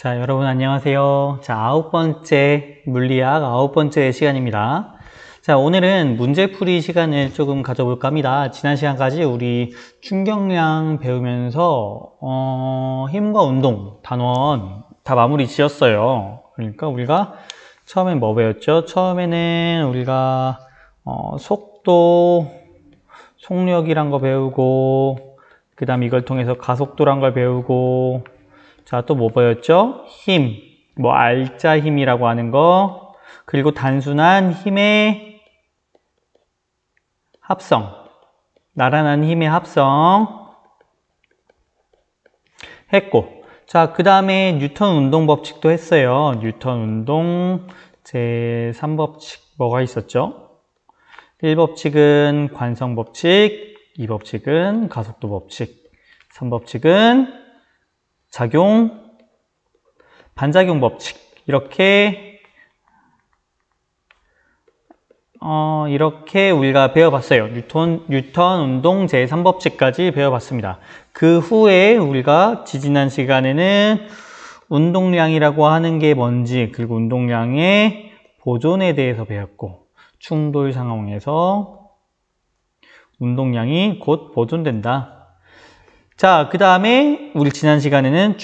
자, 여러분 안녕하세요. 자, 9번째 물리학 9번째 시간입니다. 자, 오늘은 문제풀이 시간을 조금 가져볼까 합니다. 지난 시간까지 우리 충격량 배우면서 힘과 운동 단원 다 마무리 지었어요. 그러니까 우리가 처음엔 뭐 배웠죠? 처음에는 우리가 속도, 속력이란 거 배우고, 그 다음 이걸 통해서 가속도란 걸 배우고, 자, 또 뭐 보였죠? 힘, 뭐 알짜 힘이라고 하는 거, 그리고 단순한 힘의 합성, 나란한 힘의 합성 했고, 자, 그 다음에 뉴턴 운동 법칙도 했어요. 뉴턴 운동 제3법칙 뭐가 있었죠? 1법칙은 관성 법칙, 2법칙은 가속도 법칙, 3법칙은 작용, 반작용 법칙 이렇게 우리가 배워봤어요. 뉴턴 운동 제3법칙까지 배워봤습니다. 그 후에 우리가 지지난 시간에는 운동량이라고 하는 게 뭔지, 그리고 운동량의 보존에 대해서 배웠고, 충돌 상황에서 운동량이 곧 보존된다. 자, 그 다음에 우리 지난 시간에는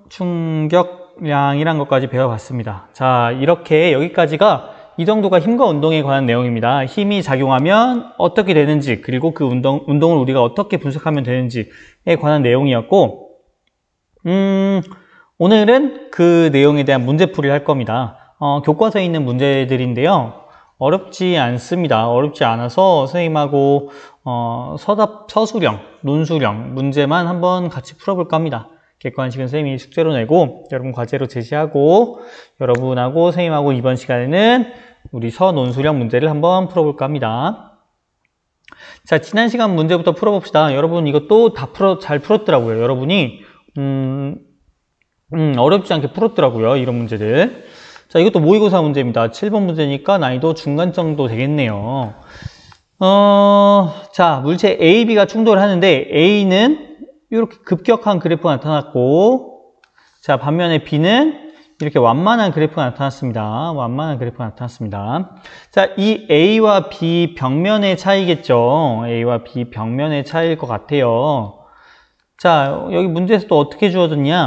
충격량이란 것까지 배워봤습니다. 자, 이렇게 여기까지가 이 정도가 힘과 운동에 관한 내용입니다. 힘이 작용하면 어떻게 되는지, 그리고 그 운동을 우리가 어떻게 분석하면 되는지에 관한 내용이었고, 오늘은 그 내용에 대한 문제풀이를 할 겁니다. 교과서에 있는 문제들인데요. 어렵지 않습니다. 어렵지 않아서 선생님하고 서술형, 논술형 문제만 한번 같이 풀어볼까 합니다. 객관식은 선생님이 숙제로 내고 여러분 과제로 제시하고 여러분하고 선생님하고 이번 시간에는 우리 서논술형 문제를 한번 풀어볼까 합니다. 자, 지난 시간 문제부터 풀어봅시다. 여러분 이것도 다 잘 풀었더라고요. 여러분이 어렵지 않게 풀었더라고요. 이런 문제들. 자, 이것도 모의고사 문제입니다. 7번 문제니까 난이도 중간 정도 되겠네요. 자, 물체 A, B가 충돌하는데 A는 이렇게 급격한 그래프가 나타났고, 자, 반면에 B는 이렇게 완만한 그래프가 나타났습니다. 완만한 그래프가 나타났습니다. 자, 이 A와 B 벽면의 차이겠죠. A와 B 벽면의 차이일 것 같아요. 자, 여기 문제에서 또 어떻게 주어졌냐?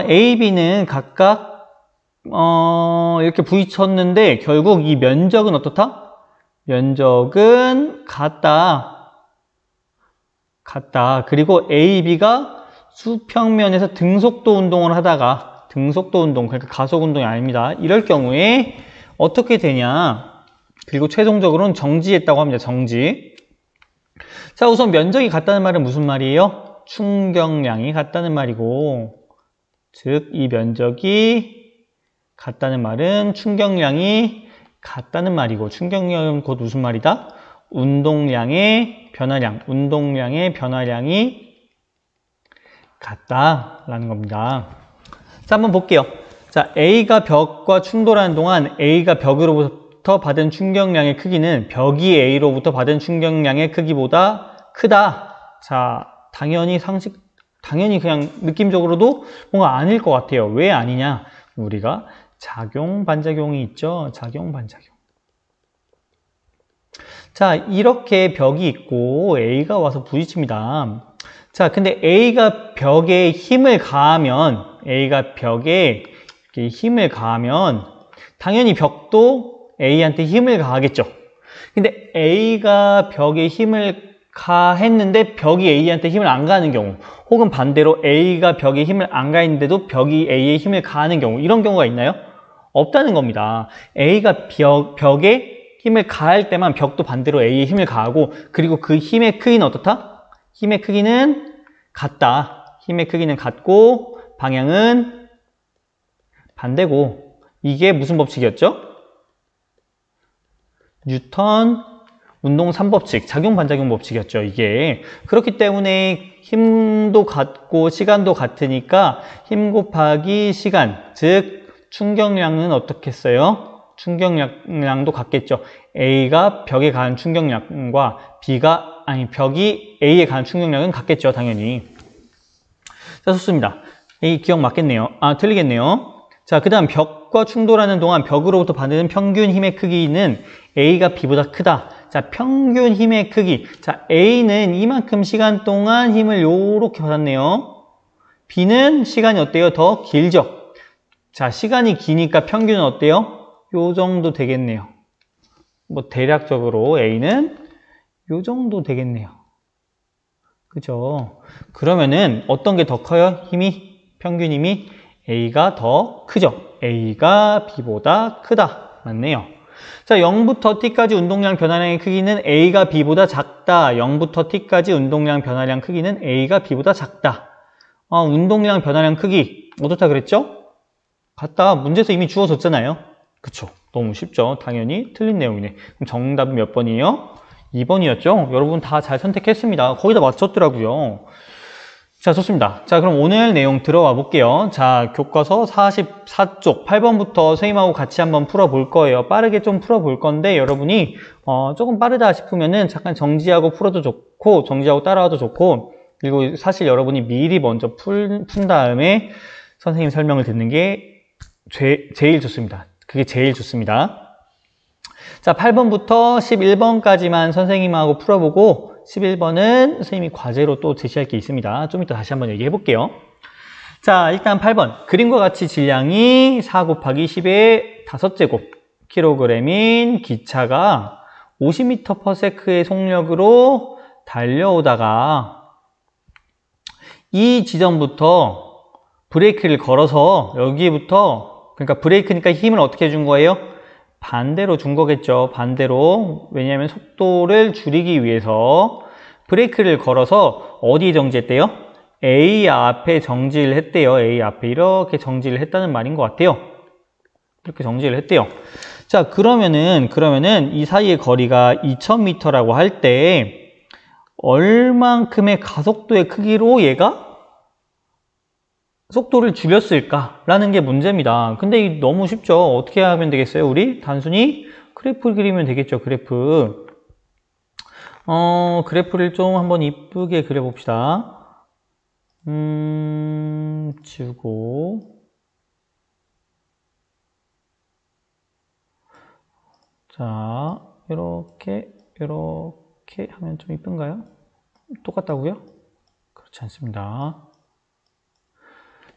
A, B는 각각 이렇게 부딪혔는데 결국 이 면적은 어떻다? 면적은 같다. 그리고 A, B가 수평면에서 등속도 운동을 하다가 등속도 운동, 그러니까 가속 운동이 아닙니다. 이럴 경우에 어떻게 되냐? 그리고 최종적으로는 정지했다고 합니다. 정지. 자, 우선 면적이 같다는 말은 무슨 말이에요? 충격량이 같다는 말이고, 즉 이 면적이 같다는 말은 충격량이 같다는 말이고, 충격량은 곧 무슨 말이다? 운동량의 변화량이 같다라는 겁니다. 자, 한번 볼게요. 자, A가 벽과 충돌하는 동안 A가 벽으로부터 받은 충격량의 크기는 벽이 A로부터 받은 충격량의 크기보다 크다. 자, 당연히 그냥 느낌적으로도 뭔가 아닐 것 같아요. 왜 아니냐? 우리가 작용, 반작용이 있죠. 작용, 반작용. 자, 이렇게 벽이 있고 A가 와서 부딪힙니다. 자, 근데 A가 벽에 힘을 가하면 당연히 벽도 A한테 힘을 가하겠죠. 근데 A가 벽에 힘을 가했는데 벽이 A한테 힘을 안 가하는 경우, 혹은 반대로 A가 벽에 힘을 안 가했는데도 벽이 A에 힘을 가하는 경우, 이런 경우가 있나요? 없다는 겁니다. A가 벽에 힘을 가할 때만 벽도 반대로 A에 힘을 가하고, 그리고 그 힘의 크기는 어떻다? 힘의 크기는 같다. 힘의 크기는 같고 방향은 반대고, 이게 무슨 법칙이었죠? 뉴턴 운동 3법칙, 작용 반작용 법칙이었죠. 이게 그렇기 때문에 힘도 같고 시간도 같으니까 힘 곱하기 시간, 즉 충격량은 어떻게 했어요? 충격량도 같겠죠. A가 벽에 가한 충격량과 벽이 A에 가한 충격량은 같겠죠. 당연히. 자, 좋습니다. A 기억 맞겠네요. 아, 틀리겠네요. 자, 그 다음 벽과 충돌하는 동안 벽으로부터 받는 평균 힘의 크기는 A가 B보다 크다. 자, 평균 힘의 크기. 자, A는 이만큼 시간 동안 힘을 요렇게 받았네요. B는 시간이 어때요? 더 길죠? 자, 시간이 기니까 평균은 어때요? 요 정도 되겠네요. 뭐 대략적으로 A는 요 정도 되겠네요. 그죠? 그러면은 어떤 게 더 커요? 힘이? 평균 힘이? A가 더 크죠? A가 B보다 크다. 맞네요. 자, 0부터 T까지 운동량 변화량의 크기는 A가 B보다 작다. 0부터 T까지 운동량 변화량 크기는 A가 B보다 작다. 운동량 변화량 크기 어떻다 그랬죠? 같다. 문제에서 이미 주어졌잖아요. 그쵸? 너무 쉽죠? 당연히 틀린 내용이네. 그럼 정답은 몇 번이에요? 2번이었죠? 여러분 다 잘 선택했습니다. 거의 다 맞췄더라고요. 자, 좋습니다. 자, 그럼 오늘 내용 들어와 볼게요. 자, 교과서 44쪽 8번부터 선생님하고 같이 한번 풀어볼 거예요. 빠르게 좀 풀어볼 건데 여러분이 조금 빠르다 싶으면은 잠깐 정지하고 풀어도 좋고 정지하고 따라와도 좋고 그리고 사실 여러분이 미리 먼저 푼 다음에 선생님 설명을 듣는 게 제일 좋습니다. 그게 제일 좋습니다. 자, 8번부터 11번까지만 선생님하고 풀어보고 11번은 선생님이 과제로 또 제시할 게 있습니다. 좀 이따 다시 한번 얘기해 볼게요. 자, 일단 8번. 그림과 같이 질량이 4 곱하기 10의 5제곱 kg인 기차가 50m/s의 속력으로 달려오다가 이 지점부터 브레이크를 걸어서 여기부터 그러니까 브레이크니까 힘을 어떻게 해준 거예요? 반대로 준 거겠죠. 반대로. 왜냐하면 속도를 줄이기 위해서 브레이크를 걸어서 어디에 정지했대요? A 앞에 정지를 했대요. A 앞에 이렇게 정지를 했다는 말인 것 같아요. 이렇게 정지를 했대요. 자, 그러면은 이 사이의 거리가 2000m라고 할 때 얼만큼의 가속도의 크기로 얘가 속도를 줄였을까라는 게 문제입니다. 근데 너무 쉽죠. 어떻게 하면 되겠어요? 우리 단순히 그래프 그리면 되겠죠. 그래프. 그래프를 좀 한번 이쁘게 그려봅시다. 주고 자, 이렇게 하면 좀 이쁜가요? 똑같다고요? 그렇지 않습니다.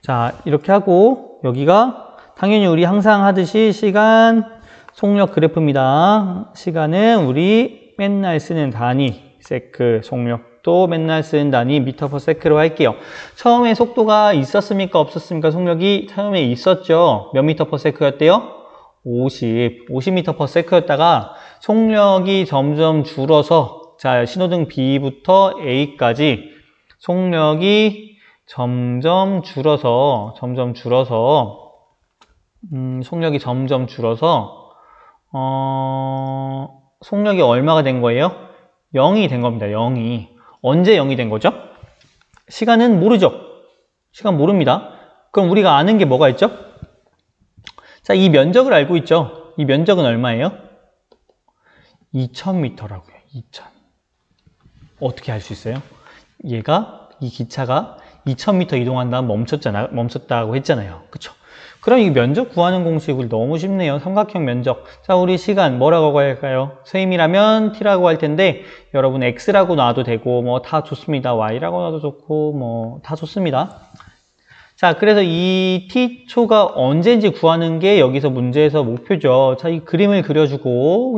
자, 이렇게 하고 여기가 당연히 우리 항상 하듯이 시간, 속력 그래프입니다. 시간은 우리 맨날 쓰는 단위, 세크, 속력도 맨날 쓰는 단위, 미터 퍼 세크로 할게요. 처음에 속도가 있었습니까? 없었습니까? 속력이 처음에 있었죠. 몇 미터 퍼 세크였대요? 50미터 퍼 세크였다가 속력이 점점 줄어서 자, 신호등 B부터 A까지 속력이 점점 줄어서 속력이 점점 줄어서 속력이 얼마가 된 거예요? 0이 된 겁니다. 0이. 언제 0이 된 거죠? 시간은 모르죠. 시간 모릅니다. 그럼 우리가 아는 게 뭐가 있죠? 자, 이 면적을 알고 있죠. 이 면적은 얼마예요? 2000m라고요. 2000. 어떻게 알 수 있어요? 이 기차가 2000m 이동한 다음 멈췄다고 했잖아요. 그쵸? 그럼 이 면적 구하는 공식을 너무 쉽네요. 삼각형 면적. 자, 우리 시간 뭐라고 할까요? 선생님이라면 t라고 할 텐데 여러분 x라고 놔도 되고 뭐 다 좋습니다. y라고 놔도 좋고 뭐 다 좋습니다. 자, 그래서 이 t초가 언제인지 구하는 게 여기서 문제에서 목표죠. 자, 이 그림을 그려주고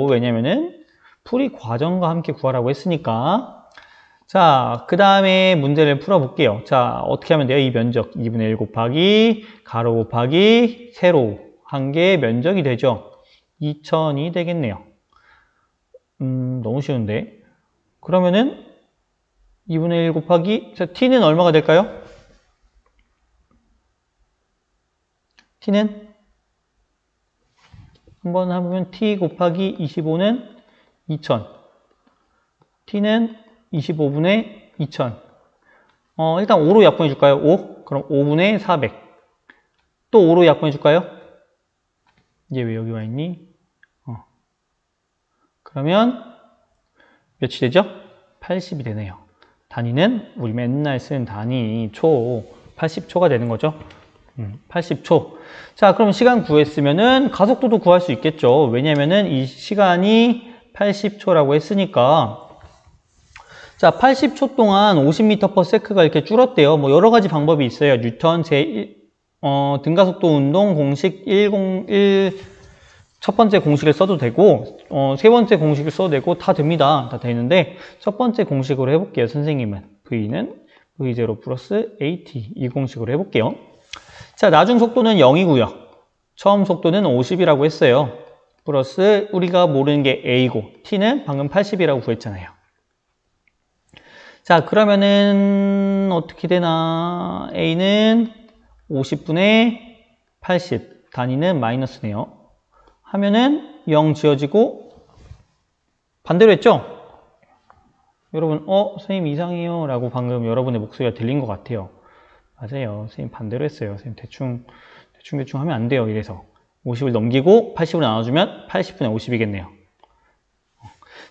왜냐면은 풀이 과정과 함께 구하라고 했으니까 자, 그 다음에 문제를 풀어볼게요. 자, 어떻게 하면 돼요? 이 면적 2분의 1 곱하기 가로 곱하기 세로 한 개 면적이 되죠. 2000이 되겠네요. 너무 쉬운데. 그러면은 2분의 1 곱하기 자, t는 얼마가 될까요? t는 한번 해보면 t 곱하기 25는 2000 t는 25분의 2000 일단 5로 약분해 줄까요? 5? 그럼 5분의 400 또 5로 약분해 줄까요? 얘 왜 여기 와 있니? 그러면 몇이 되죠? 80이 되네요. 단위는 우리 맨날 쓰는 단위 초, 80초가 되는 거죠. 80초. 자, 그럼 시간 구했으면은 가속도도 구할 수 있겠죠. 왜냐면은 이 시간이 80초라고 했으니까. 자, 80초 동안 50m/s가 이렇게 줄었대요. 뭐 여러 가지 방법이 있어요. 뉴턴 등가속도 운동 공식 101 첫 번째 공식을 써도 되고, 세 번째 공식을 써도 되고, 다 됩니다. 다 되는데, 첫 번째 공식으로 해볼게요, 선생님은. V는 V0 플러스 AT. 이 공식으로 해볼게요. 자, 나중 속도는 0이고요. 처음 속도는 50이라고 했어요. 플러스 우리가 모르는 게 A고, T는 방금 80이라고 구했잖아요. 자, 그러면은 어떻게 되나? A는 50분의 80. 단위는 마이너스네요. 하면은 0 지어지고 반대로 했죠? 여러분, 선생님 이상해요 라고 방금 여러분의 목소리가 들린 것 같아요. 맞아요. 선생님 반대로 했어요. 선생님 대충 하면 안 돼요. 이래서 50을 넘기고 80으로 나눠주면 80분의 50이겠네요.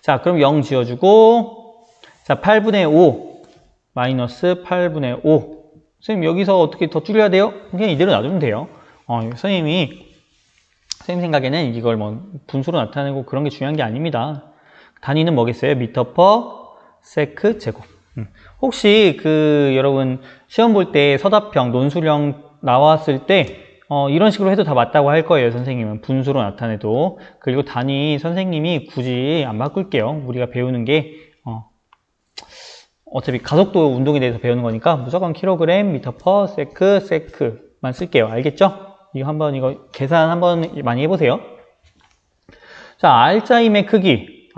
자, 그럼 0 지어주고, 자, 8분의 5 마이너스 8분의 5. 선생님 여기서 어떻게 더 줄여야 돼요? 그냥 이대로 놔두면 돼요. 선생님 생각에는 이걸 뭐 분수로 나타내고 그런 게 중요한 게 아닙니다. 단위는 뭐겠어요? 미터 퍼 세크 제곱. 혹시 여러분 시험 볼 때 서답형, 논술형 나왔을 때 이런 식으로 해도 다 맞다고 할 거예요. 선생님은 분수로 나타내도. 그리고 단위 선생님이 굳이 안 바꿀게요. 우리가 배우는 게 어차피 가속도 운동에 대해서 배우는 거니까 무조건 킬로그램, 미터 퍼 세크만 쓸게요. 알겠죠? 이거 계산 한번 많이 해보세요. 자, R자임의 크기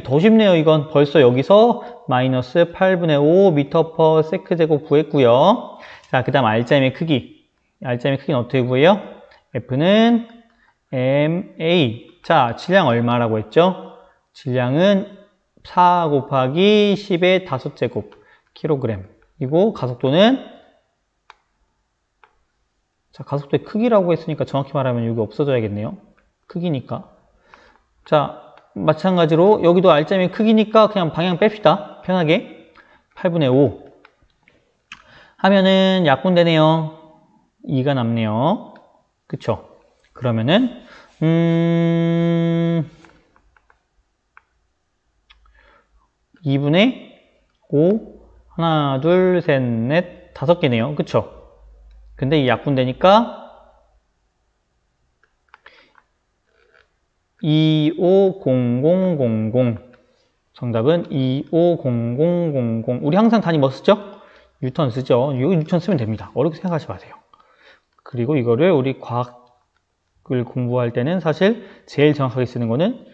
더 쉽네요. 이건 벌써 여기서 마이너스 8분의 5 미터 퍼 세크 제곱 구했고요. 자, 그 다음 R자임의 크기는 어떻게 구해요? F는 MA. 자, 질량 얼마라고 했죠? 질량은 4 곱하기 10의 5제곱 킬로그램. 이고 가속도는, 자, 가속도의 크기라고 했으니까 정확히 말하면 여기 없어져야겠네요. 크기니까. 자, 마찬가지로 여기도 R자임의 크기니까 그냥 방향 뺍시다. 편하게. 8분의 5 하면은 약분되네요. 2가 남네요. 그쵸? 그러면은 2분의 5 하나, 둘, 셋, 넷, 5개네요. 그쵸? 근데 이 약분되니까 250000. 정답은 250000. 우리 항상 단위 뭐 쓰죠? 뉴턴 쓰죠. 여기 뉴턴 쓰면 됩니다. 어렵게 생각하지 마세요. 그리고 이거를 우리 과학을 공부할 때는 사실 제일 정확하게 쓰는 거는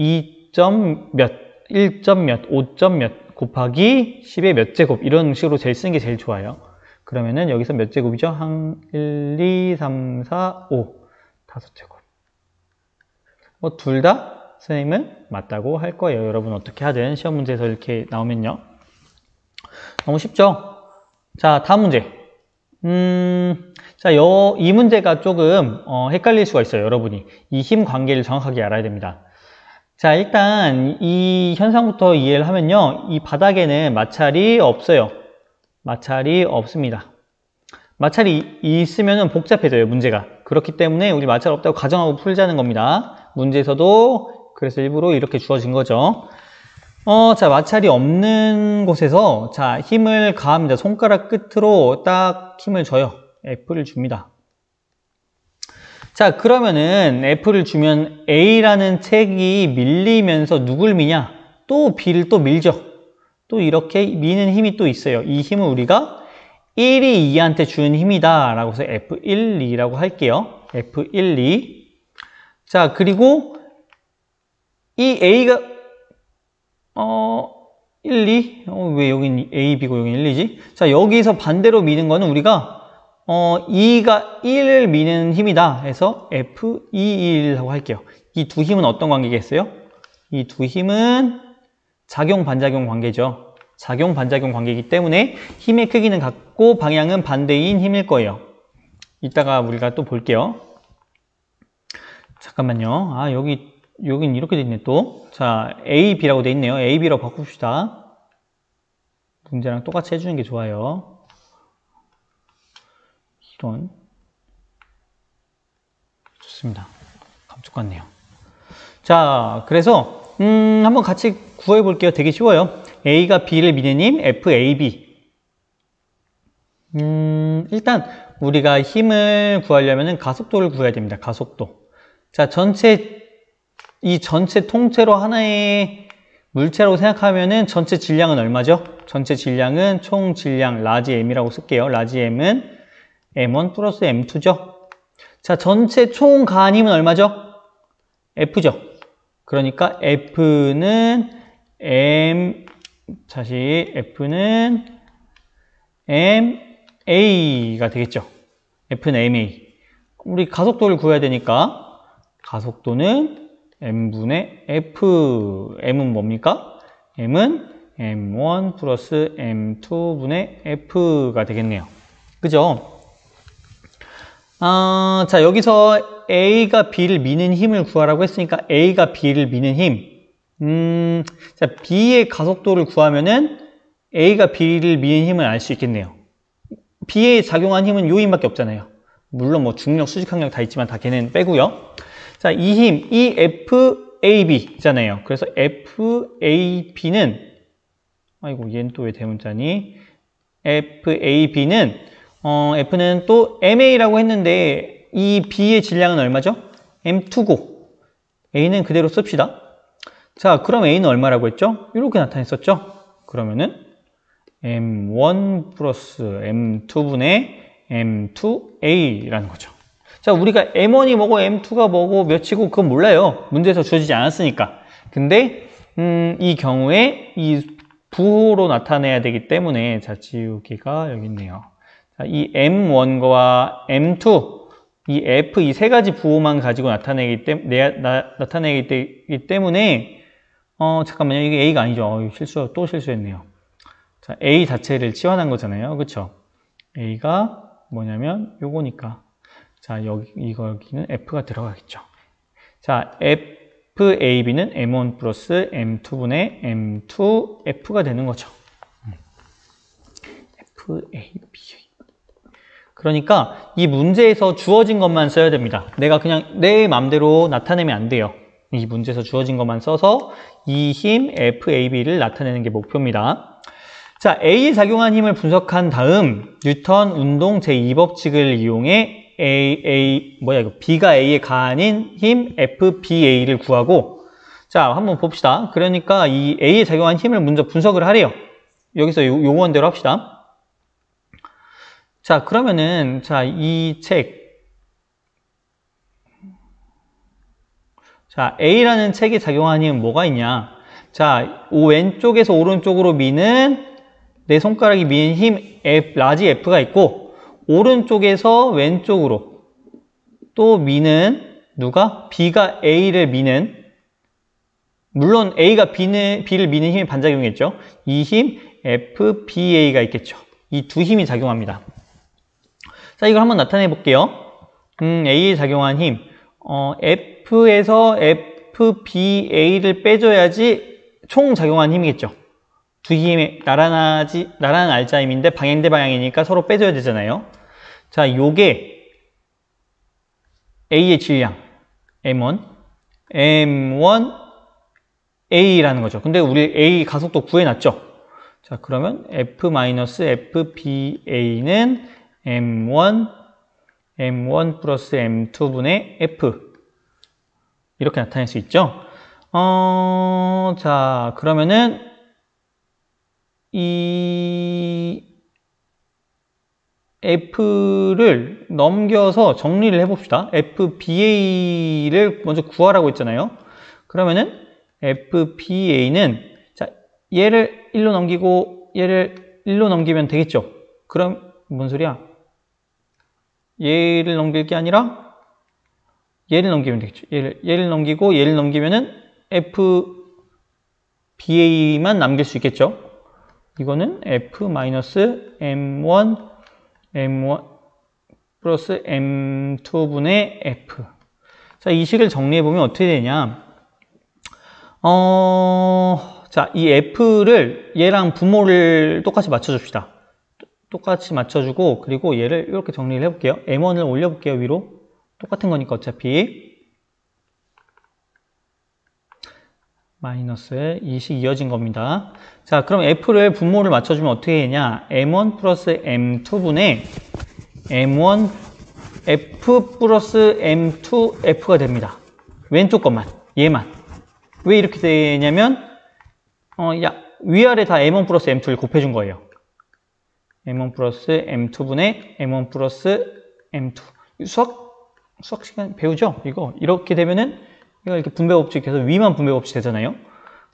2점 몇, 1점 몇, 5점 몇 곱하기 10의 몇 제곱, 이런 식으로 제일 쓰는 게 제일 좋아요. 그러면은 여기서 몇 제곱이죠? 1, 2, 3, 4, 5. 5제곱. 뭐 둘 다 선생님은 맞다고 할 거예요. 여러분 어떻게 하든 시험 문제에서 이렇게 나오면요. 너무 쉽죠? 자, 다음 문제. 자, 이 문제가 조금 헷갈릴 수가 있어요. 여러분이 이 힘 관계를 정확하게 알아야 됩니다. 자, 일단 이 현상부터 이해를 하면요, 이 바닥에는 마찰이 없어요. 마찰이 없습니다. 마찰이 있으면 복잡해져요, 문제가. 그렇기 때문에 우리 마찰 없다고 가정하고 풀자는 겁니다. 문제에서도 그래서 일부러 이렇게 주어진 거죠. 자, 마찰이 없는 곳에서, 자, 힘을 가합니다. 손가락 끝으로 딱 힘을 줘요. F를 줍니다. 자, 그러면은 F를 주면 A라는 책이 밀리면서 누굴 미냐? 또 B를 또 밀죠. 또 이렇게 미는 힘이 또 있어요. 이 힘을 우리가 1이 2한테 주는 힘이다 라고 해서 F1, 2라고 할게요. F1, 2. 자, 그리고 이 A가 1, 2? 왜 여긴 A, B고 여긴 1, 2지? 자, 여기서 반대로 미는 거는 우리가 2가 1을 미는 힘이다 해서 F21라고 할게요. 이 두 힘은 어떤 관계겠어요? 이 두 힘은 작용, 반작용 관계죠. 작용, 반작용 관계이기 때문에 힘의 크기는 같고 방향은 반대인 힘일 거예요. 이따가 우리가 또 볼게요. 잠깐만요. 아, 여긴 이렇게 돼 있네 또. 자, A, B라고 돼 있네요. A, B라고 바꿉시다. 문제랑 똑같이 해주는 게 좋아요. 이런. 좋습니다. 감쪽 같네요. 자, 그래서 한번 같이 구해 볼게요. 되게 쉬워요. A가 B를 미는 힘 FAB. 일단 우리가 힘을 구하려면 가속도를 구해야 됩니다. 가속도. 자, 이 전체 통째로 하나의 물체라고 생각하면은 전체 질량은 얼마죠? 전체 질량은 총 질량 라지 M이라고 쓸게요. 라지 M은 M1 플러스 M2죠. 자, 전체 총 가한 힘은 얼마죠? F죠. 그러니까 F는 MA가 되겠죠. F는 MA. 우리 가속도를 구해야 되니까 가속도는 M분의 F. M은 뭡니까? M은 M1 플러스 M2분의 F가 되겠네요. 그죠? 자, 여기서 A가 B를 미는 힘을 구하라고 했으니까 A가 B를 미는 힘. 자, B의 가속도를 구하면은 A가 B를 미는 힘을 알 수 있겠네요. B에 작용한 힘은 요 힘밖에 없잖아요. 물론 뭐 중력, 수직항력 다 있지만 다 걔는 빼고요. 자, 이 힘, 이 FAB잖아요. 그래서 FAB는, 아이고, 얘는 또 왜 대문자니? FAB는, F는 또 MA라고 했는데, 이 B의 질량은 얼마죠? M2고, A는 그대로 씁시다. 자, 그럼 A는 얼마라고 했죠? 이렇게 나타냈었죠? 그러면은, M1 플러스 M2분의 M2A라는 거죠. 자, 우리가 M1이 뭐고 M2가 뭐고 몇이고 그건 몰라요. 문제에서 주어지지 않았으니까. 근데 이 경우에 이 부호로 나타내야 되기 때문에 자, 지우기가 여기 있네요. 자, 이 M1과 M2 이 F 이 세 가지 부호만 가지고 나타내기 때문에 잠깐만요. 이게 A가 아니죠. 또 실수했네요. 자, A 자체를 치환한 거잖아요. 그쵸? A가 뭐냐면 요거니까. 자, 여기는 F가 들어가겠죠. 자, FAB는 M1 플러스 M2분의 M2F가 되는 거죠. FAB. 그러니까 이 문제에서 주어진 것만 써야 됩니다. 내가 그냥 내 맘대로 나타내면 안 돼요. 이 문제에서 주어진 것만 써서 이 힘 FAB를 나타내는 게 목표입니다. 자, A에 작용한 힘을 분석한 다음 뉴턴 운동 제2법칙을 이용해 B가 A에 가한인 힘 FBA를 구하고, 자, 한번 봅시다. 그러니까 이 A에 작용한 힘을 먼저 분석을 하래요. 여기서 요원대로 합시다. 자, 그러면은 자, 이 책, 자, A라는 책에 작용한 힘은 뭐가 있냐? 자, 왼쪽에서 오른쪽으로 미는 내 손가락이 미는 힘 라지 F가 있고, 오른쪽에서 왼쪽으로 또 미는 누가? B가 A를 미는, 물론 A가 B를 미는 힘이 반작용이겠죠. 이 힘 FBA가 있겠죠. 이 두 힘이 작용합니다. 자, 이걸 한번 나타내 볼게요. A에 작용한 힘 F에서 FBA를 빼줘야지 총 작용한 힘이겠죠. 두 힘이 나란한 알짜힘인데 방향 대 방향이니까 서로 빼줘야 되잖아요. 자, 요게 A의 질량 M1A라는 거죠. 근데 우리 A 가속도 구해놨죠. 자, 그러면 F-FBA는 M1 플러스 M2분의 F 이렇게 나타낼 수 있죠. 자, 그러면은 이 F를 넘겨서 정리를 해봅시다. FBA를 먼저 구하라고 했잖아요. 그러면은 FBA는 자, 얘를 1로 넘기고 얘를 1로 넘기면 되겠죠. 그럼 뭔 소리야? 얘를 넘길 게 아니라 얘를 넘기면 되겠죠. 얘를 넘기고 얘를 넘기면은 FBA만 남길 수 있겠죠. 이거는 F-M1 플러스 M2분의 F. 자, 이 식을 정리해보면 어떻게 되냐. 자, 이 F를 얘랑 분모를 똑같이 맞춰줍시다. 똑같이 맞춰주고, 그리고 얘를 이렇게 정리를 해볼게요. M1을 올려볼게요, 위로. 똑같은 거니까 어차피. 마이너스 2씩 이어진 겁니다. 자, 그럼 F를 분모를 맞춰주면 어떻게 되냐? M1 플러스 M2분의 M1 F 플러스 M2 F가 됩니다. 왼쪽 것만, 얘만. 왜 이렇게 되냐면, 위아래 다 M1 플러스 M2를 곱해준 거예요. M1 플러스 M2분의 M1 플러스 M2. 수학 시간 배우죠? 이거. 이렇게 되면은, 이거 이렇게 분배 법칙 돼서 위만 분배 법칙 되잖아요.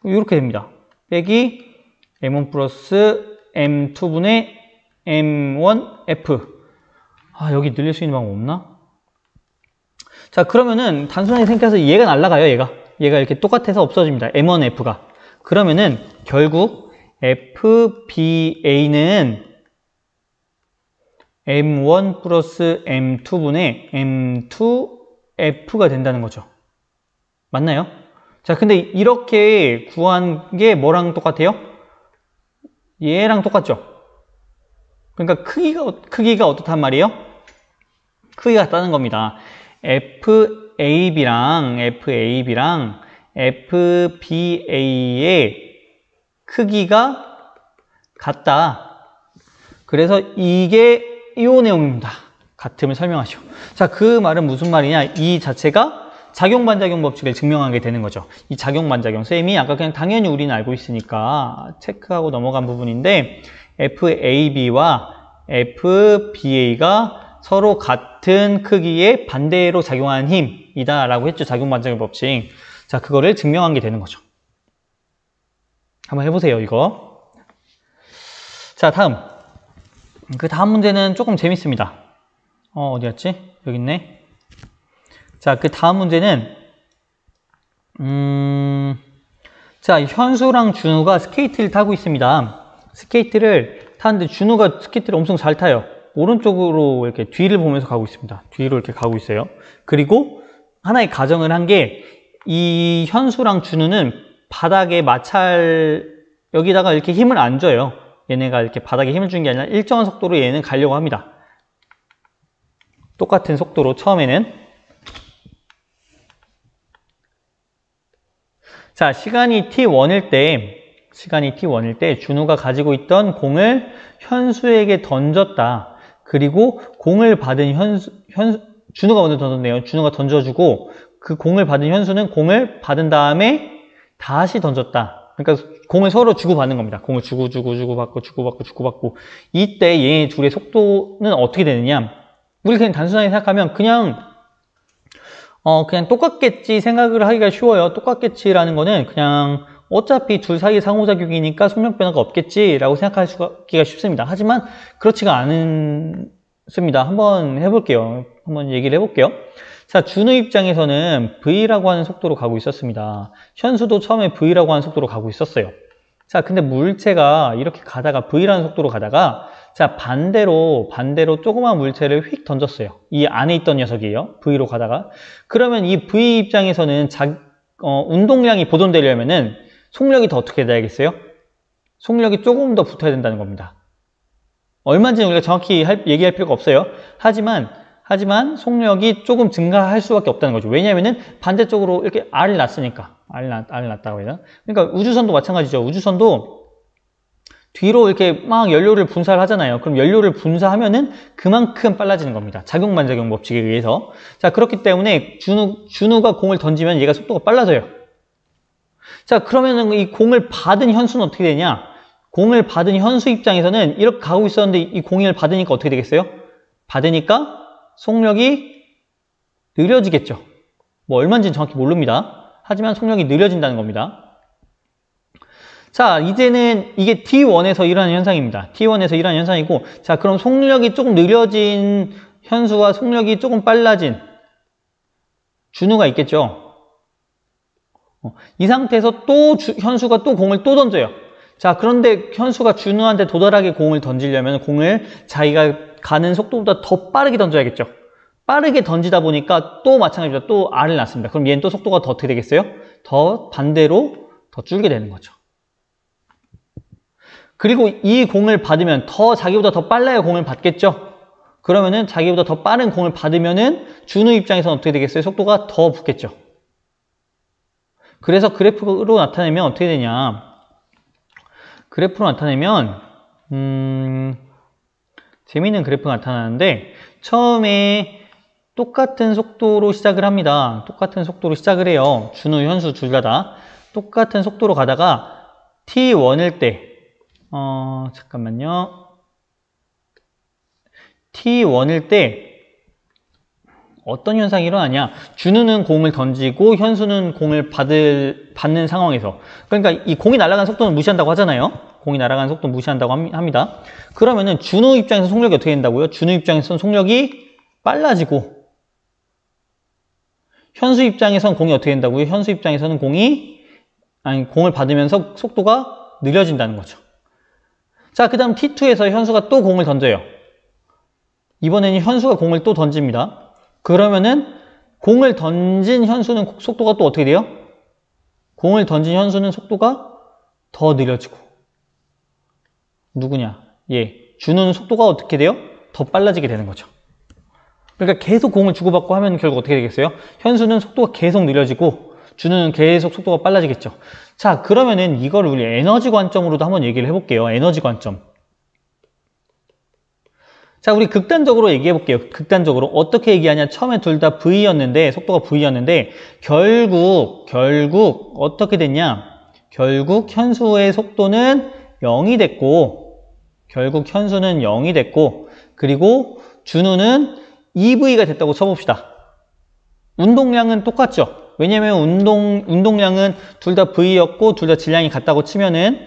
이렇게 됩니다. 빼기 M1 플러스 M2분의 M1 F. 여기 늘릴 수 있는 방법 없나? 자, 그러면은 단순하게 생각해서 얘가 날아가요, 얘가 이렇게 똑같아서 없어집니다. M1 F가. 그러면은 결국 FBA는 M1 플러스 M2분의 M2F가 된다는 거죠. 맞나요? 자, 근데 이렇게 구한 게 뭐랑 똑같아요? 얘랑 똑같죠? 그러니까 크기가 어떻단 말이에요? 크기가 같다는 겁니다. FAB랑 FBA의 크기가 같다. 그래서 이게 이 내용입니다. 같음을 설명하시오. 자, 그 말은 무슨 말이냐? 이 자체가 작용반작용 법칙을 증명하게 되는 거죠. 이 작용반작용. 쌤이 아까 그냥 당연히 우리는 알고 있으니까 체크하고 넘어간 부분인데 FAB와 FBA가 서로 같은 크기의 반대로 작용하는 힘이다 라고 했죠. 작용반작용 법칙. 자, 그거를 증명한 게 되는 거죠. 한번 해보세요, 이거. 자, 다음. 그 다음 문제는 조금 재밌습니다. 어디였지? 여기 있네. 자, 그 다음 문제는 자, 현수랑 준우가 스케이트를 타고 있습니다. 스케이트를 타는데 준우가 스케이트를 엄청 잘 타요. 오른쪽으로 이렇게 뒤를 보면서 가고 있습니다. 뒤로 이렇게 가고 있어요. 그리고 하나의 가정을 한 게 이 현수랑 준우는 바닥에 여기다가 이렇게 힘을 안 줘요. 얘네가 이렇게 바닥에 힘을 주는 게 아니라 일정한 속도로 얘는 가려고 합니다. 똑같은 속도로 처음에는. 자, 시간이 t1일 때 준우가 가지고 있던 공을 현수에게 던졌다. 그리고 공을 받은 준우가 먼저 던졌네요. 준우가 던져주고 그 공을 받은 현수는 공을 받은 다음에 다시 던졌다. 그러니까 공을 서로 주고받는 겁니다. 공을 주고받고. 이때 얘네 둘의 속도는 어떻게 되느냐? 우리 그냥 단순하게 생각하면 그냥 똑같겠지 생각을 하기가 쉬워요. 똑같겠지라는 거는 그냥 어차피 둘 사이의 상호작용이니까 속력 변화가 없겠지라고 생각하기가 쉽습니다. 하지만 그렇지가 않습니다. 한번 해볼게요. 한번 얘기를 해볼게요. 자, 준우 입장에서는 V라고 하는 속도로 가고 있었습니다. 현수도 처음에 V라고 하는 속도로 가고 있었어요. 자, 근데 물체가 이렇게 가다가 V라는 속도로 가다가 자, 반대로 조그만 물체를 휙 던졌어요. 이 안에 있던 녀석이에요. V로 가다가. 그러면 이 V 입장에서는 운동량이 보존되려면은 속력이 더 어떻게 돼야겠어요? 속력이 조금 더 붙어야 된다는 겁니다. 얼마인지는 우리가 정확히 얘기할 필요가 없어요. 하지만 속력이 조금 증가할 수밖에 없다는 거죠. 왜냐하면은 반대쪽으로 이렇게 R을 놨으니까. R을 놨다고 해야 되나? 그러니까 우주선도 마찬가지죠. 우주선도 뒤로 이렇게 막 연료를 분사를 하잖아요. 그럼 연료를 분사하면은 그만큼 빨라지는 겁니다. 작용반작용 법칙에 의해서. 자, 그렇기 때문에 준우가 공을 던지면 얘가 속도가 빨라져요. 자, 그러면은 이 공을 받은 현수는 어떻게 되냐? 공을 받은 현수 입장에서는 이렇게 가고 있었는데 이 공을 받으니까 어떻게 되겠어요? 받으니까 속력이 느려지겠죠. 뭐 얼마인지는 정확히 모릅니다. 하지만 속력이 느려진다는 겁니다. 자, 이제는 이게 T1에서 일어나는 현상입니다. T1에서 일어나는 현상이고, 자, 그럼 속력이 조금 느려진 현수와 속력이 조금 빨라진 준우가 있겠죠. 이 상태에서 또 현수가 또 공을 또 던져요. 자, 그런데 현수가 준우한테 도달하게 공을 던지려면 공을 자기가 가는 속도보다 더 빠르게 던져야겠죠. 빠르게 던지다 보니까 또 마찬가지로 또 R을 놨습니다. 그럼 얘는 또 속도가 더 어떻게 되겠어요? 더 반대로 더 줄게 되는 거죠. 그리고 이 공을 받으면 자기보다 더 빨라야 공을 받겠죠? 그러면은 자기보다 더 빠른 공을 받으면은 준우 입장에서는 어떻게 되겠어요? 속도가 더 붙겠죠. 그래서 그래프로 나타내면 어떻게 되냐? 그래프로 나타내면 재미있는 그래프가 나타나는데 처음에 똑같은 속도로 시작을 합니다. 똑같은 속도로 시작을 해요. 준우, 현수 둘 다 똑같은 속도로 가다가 t1일 때 잠깐만요. t1일 때 어떤 현상이 일어나냐? 준우는 공을 던지고 현수는 공을 받는 상황에서, 그러니까 이 공이 날아가는 속도는 무시한다고 하잖아요. 공이 날아가는 속도 무시한다고 합니다. 그러면은 준우 입장에서 속력이 어떻게 된다고요? 준우 입장에서는 속력이 빨라지고 현수 입장에서는 공이 어떻게 된다고요? 현수 입장에서는 공을 받으면서 속도가 느려진다는 거죠. 자, 그 다음 T2에서 현수가 또 공을 던져요. 이번에는 현수가 공을 또 던집니다. 그러면은 공을 던진 현수는 속도가 또 어떻게 돼요? 공을 던진 현수는 속도가 더 느려지고 누구냐? 준우는 속도가 어떻게 돼요? 더 빨라지게 되는 거죠. 그러니까 계속 공을 주고받고 하면 결국 어떻게 되겠어요? 현수는 속도가 계속 느려지고 준우는 계속 속도가 빨라지겠죠. 자, 그러면은 이거를 우리 에너지 관점으로도 한번 얘기를 해볼게요. 에너지 관점. 자, 우리 극단적으로 얘기해 볼게요. 극단적으로 어떻게 얘기하냐? 처음에 둘 다 V였는데, 속도가 V였는데 결국 어떻게 됐냐? 결국 현수의 속도는 0이 됐고, 그리고 준우는 EV가 됐다고 쳐봅시다. 운동량은 똑같죠? 왜냐면 운동량은 둘 다 V였고 둘 다 질량이 같다고 치면은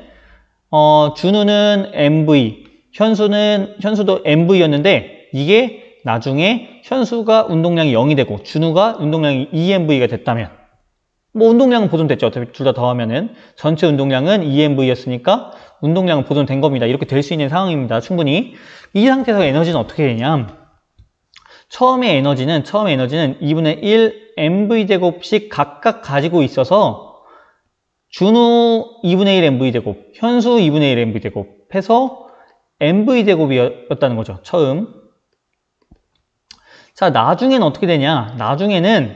준우는 MV, 현수도 MV였는데 이게 나중에 현수가 운동량이 0이 되고 준우가 운동량이 EMV가 됐다면, 뭐 운동량은 보존됐죠. 어차피 둘 다 더하면은 전체 운동량은 EMV였으니까 운동량은 보존된 겁니다. 이렇게 될 수 있는 상황입니다. 충분히. 이 상태에서 에너지는 어떻게 되냐? 처음에 에너지는 2분의 1 MV제곱씩 각각 가지고 있어서 준우 2분의 1 MV제곱, 현수 2분의 1 MV제곱 해서 MV제곱이었다는 거죠. 처음. 자, 나중에는 어떻게 되냐? 나중에는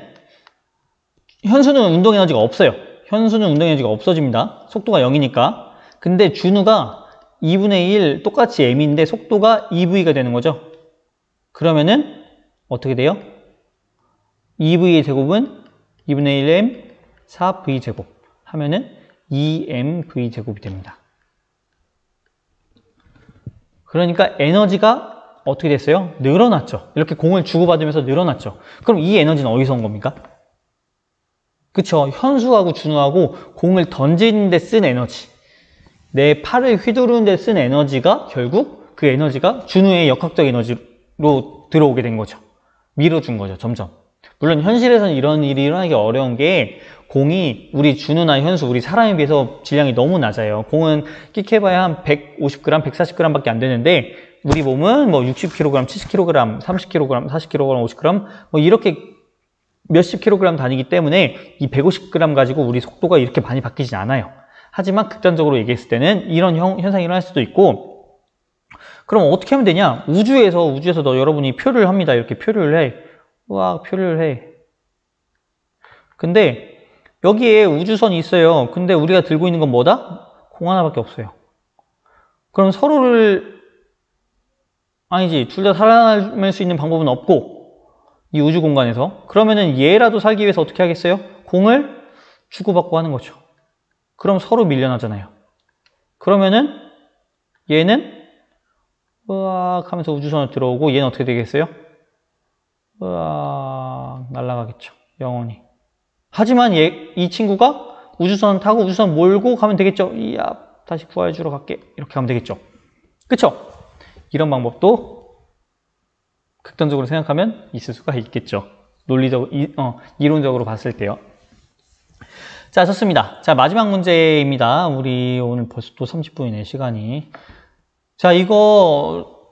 현수는 운동에너지가 없어요. 현수는 운동에너지가 없어집니다. 속도가 0이니까. 근데 준우가 2분의 1 똑같이 M인데 속도가 EV가 되는 거죠. 그러면은 어떻게 돼요? EV의 제곱은 2분의 1M 4V제곱 하면은 2MV제곱이 됩니다. 그러니까 에너지가 어떻게 됐어요? 늘어났죠. 이렇게 공을 주고받으면서 늘어났죠. 그럼 이 에너지는 어디서 온 겁니까? 그쵸? 현수하고 준우하고 공을 던지는 데 쓴 에너지, 내 팔을 휘두르는 데 쓴 에너지가 결국 그 에너지가 준우의 역학적 에너지로 들어오게 된 거죠. 밀어준 거죠. 점점. 물론 현실에서는 이런 일이 일어나기 어려운 게 공이 우리 준우나 현수, 우리 사람에 비해서 질량이 너무 낮아요. 공은 끽해봐야 한 150g, 140g 밖에 안 되는데 우리 몸은 뭐 60kg, 70kg, 30kg, 40kg, 50g 뭐 이렇게 몇십 kg 다니기 때문에 이 150g 가지고 우리 속도가 이렇게 많이 바뀌진 않아요. 하지만 극단적으로 얘기했을 때는 이런 현상이 일어날 수도 있고, 그럼 어떻게 하면 되냐? 우주에서 여러분이 표를 합니다. 이렇게 표를 해. 표를 해. 근데 여기에 우주선이 있어요. 근데 우리가 들고 있는 건 뭐다? 공 하나밖에 없어요. 그럼 둘 다 살아남을 수 있는 방법은 없고, 이 우주 공간에서. 그러면은 얘라도 살기 위해서 어떻게 하겠어요? 공을 주고받고 하는 거죠. 그럼 서로 밀려나잖아요. 그러면은 얘는 으악 하면서 우주선을 들어오고 얘는 어떻게 되겠어요? 으악 날아가겠죠. 영원히. 하지만 이 친구가 우주선 타고 우주선 몰고 가면 되겠죠. 이야, 다시 구해주러 갈게. 이렇게 가면 되겠죠. 그쵸? 이런 방법도 극단적으로 생각하면 있을 수가 있겠죠. 이론적으로 봤을 때요. 자, 좋습니다. 자, 마지막 문제입니다. 우리 오늘 벌써 또 30분이네, 시간이. 자, 이거,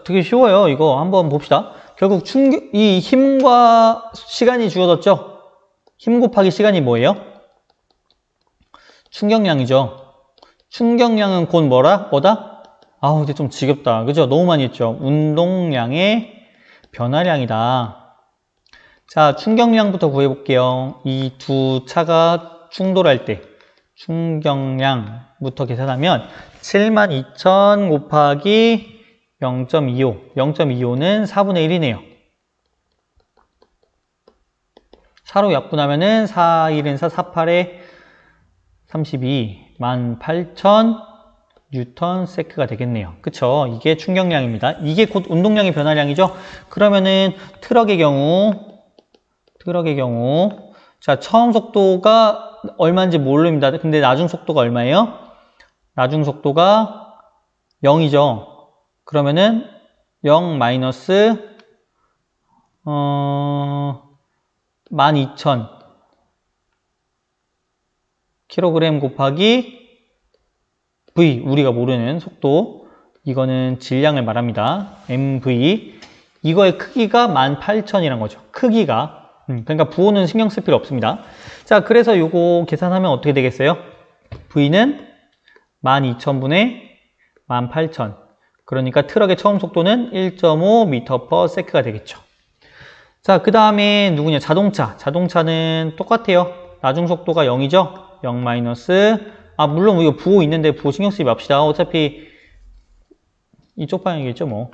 되게 쉬워요. 이거 한번 봅시다. 결국 이 힘과 시간이 주어졌죠? 힘 곱하기 시간이 뭐예요? 충격량이죠. 충격량은 곧 뭐다? 아우, 근데 좀 지겹다. 그죠? 너무 많이 했죠? 운동량의 변화량이다. 자, 충격량부터 구해볼게요. 이 두 차가 충돌할 때 충격량부터 계산하면 72,000 곱하기 0.25. 0.25는 4분의 1이네요. 4로 약분하면은 4, 1은 4, 4, 8에 32, 18,000 뉴턴 세크가 되겠네요. 그쵸? 이게 충격량입니다. 이게 곧 운동량의 변화량이죠? 그러면은 트럭의 경우, 자, 처음 속도가 얼마인지 모릅니다. 근데 나중 속도가 얼마예요? 나중 속도가 0이죠. 그러면은 0 마이너스 12,000 kg 곱하기 V, 우리가 모르는 속도, 이거는 질량을 말합니다. mv, 이거의 크기가 18,000이란 거죠. 크기가. 그러니까 부호는 신경 쓸 필요 없습니다. 자, 그래서 요거 계산하면 어떻게 되겠어요? V는 12,000분의 18,000. 그러니까 트럭의 처음 속도는 1.5m/s가 되겠죠. 자, 그 다음에 누구냐? 자동차. 자동차는 똑같아요. 나중 속도가 0이죠? 0 마이너스, 물론 이거 부호 있는데 부호 신경 쓰지 맙시다. 어차피 이쪽 방향이겠죠, 뭐.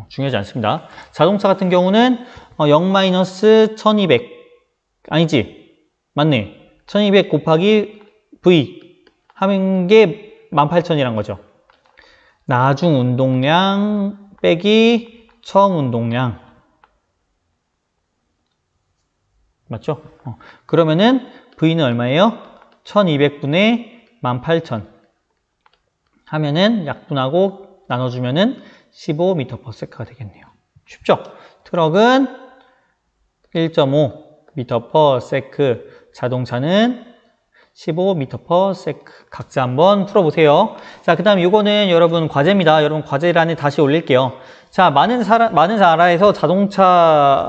중요하지 않습니다. 자동차 같은 경우는 0 마이너스 1200. 아니지. 맞네. 1200 곱하기 V 하는 게 18,000이란 거죠. 나중 운동량 빼기 처음 운동량. 맞죠? 그러면은 V는 얼마예요? 1200분의 18,000 하면은 약분하고 나눠주면은 15m/s가 되겠네요. 쉽죠? 트럭은 1.5m/s, 자동차는 15m/s. 각자 한번 풀어보세요. 자, 그 다음 이거는 여러분 과제입니다. 여러분 과제란에 다시 올릴게요. 자, 많은 나라에서 자동차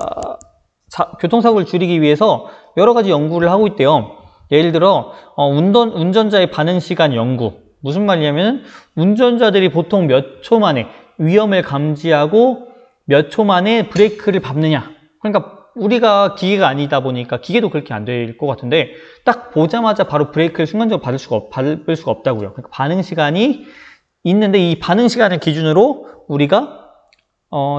교통사고를 줄이기 위해서 여러 가지 연구를 하고 있대요. 예를 들어 운전자의 반응 시간 연구. 무슨 말이냐면 운전자들이 보통 몇 초 만에 위험을 감지하고 몇 초 만에 브레이크를 밟느냐. 그러니까 우리가 기계가 아니다 보니까 기계도 그렇게 안 될 것 같은데 딱 보자마자 바로 브레이크를 순간적으로 밟을 수가 없다고요. 그러니까 반응 시간이 있는데 이 반응 시간을 기준으로 우리가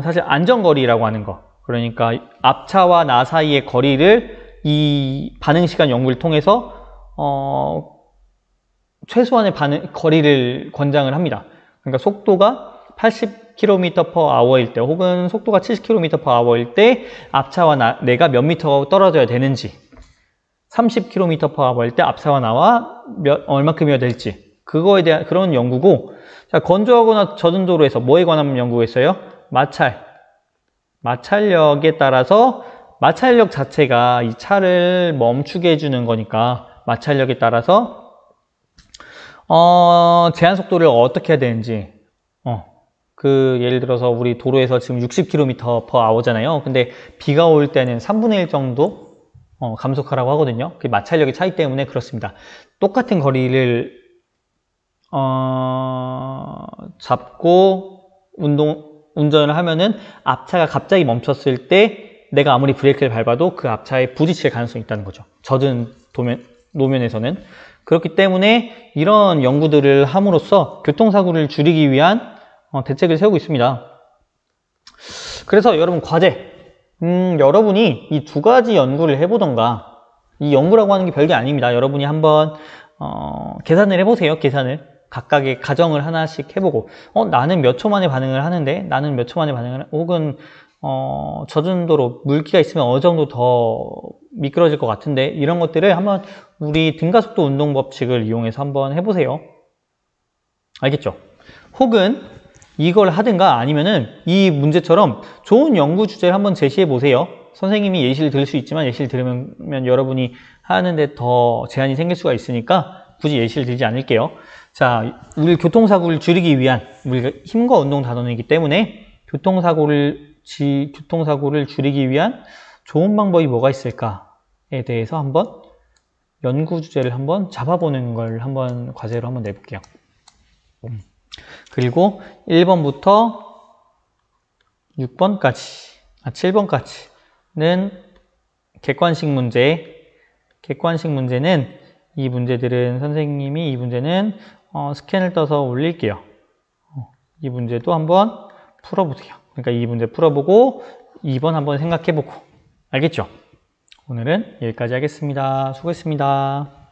사실 안전거리라고 하는 거, 그러니까 앞차와 나 사이의 거리를 이 반응 시간 연구를 통해서 최소한의 거리를 권장을 합니다. 그러니까 속도가 80km/h일 때 혹은 속도가 70km/h일 때 앞차와 내가 몇 미터 떨어져야 되는지, 30km/h일 때 앞차와 나와 얼마큼이어야 될지, 그거에 대한 그런 연구고. 자, 건조하거나 젖은 도로에서 뭐에 관한 연구겠어요? 마찰력에 따라서, 마찰력 자체가 이 차를 멈추게 해주는 거니까 마찰력에 따라서 제한 속도를 어떻게 해야 되는지, 예를 들어서 우리 도로에서 지금 60km/h잖아요. 근데 비가 올 때는 3분의 1 정도 감속하라고 하거든요. 그 마찰력의 차이 때문에 그렇습니다. 똑같은 거리를 잡고 운전을 하면은 앞차가 갑자기 멈췄을 때 내가 아무리 브레이크를 밟아도 그 앞차에 부딪힐 가능성이 있다는 거죠. 젖은 노면에서는. 그렇기 때문에 이런 연구들을 함으로써 교통사고를 줄이기 위한 대책을 세우고 있습니다. 그래서 여러분 과제, 여러분이 이 두 가지 연구를 해보던가, 이 연구라고 하는 게 별게 아닙니다. 여러분이 한번 계산을 해보세요. 각각의 가정을 하나씩 해보고, 나는 몇 초 만에 반응을 하는데, 나는 몇 초 만에 반응을, 혹은 젖은 도로 물기가 있으면 어느 정도 더 미끄러질 것 같은데, 이런 것들을 한번 우리 등가속도 운동 법칙을 이용해서 한번 해보세요. 알겠죠? 혹은 이걸 하든가 아니면은 이 문제처럼 좋은 연구 주제를 한번 제시해 보세요. 선생님이 예시를 들을 수 있지만 예시를 들으면 여러분이 하는데 더 제한이 생길 수가 있으니까 굳이 예시를 들지 않을게요. 자, 우리 교통사고를 줄이기 위한, 우리가 힘과 운동 단원이기 때문에 교통사고를 줄이기 위한 좋은 방법이 뭐가 있을까에 대해서 한번 연구 주제를 한번 잡아보는 걸 한번 과제로 한번 내볼게요. 그리고 1번부터 6번까지, 7번까지는 객관식 문제. 객관식 문제는 이 문제들은 선생님이 이 문제는 스캔을 떠서 올릴게요. 이 문제도 한번 풀어보세요. 그러니까 이 문제 풀어보고 2번 한번 생각해보고. 알겠죠? 오늘은 여기까지 하겠습니다. 수고했습니다.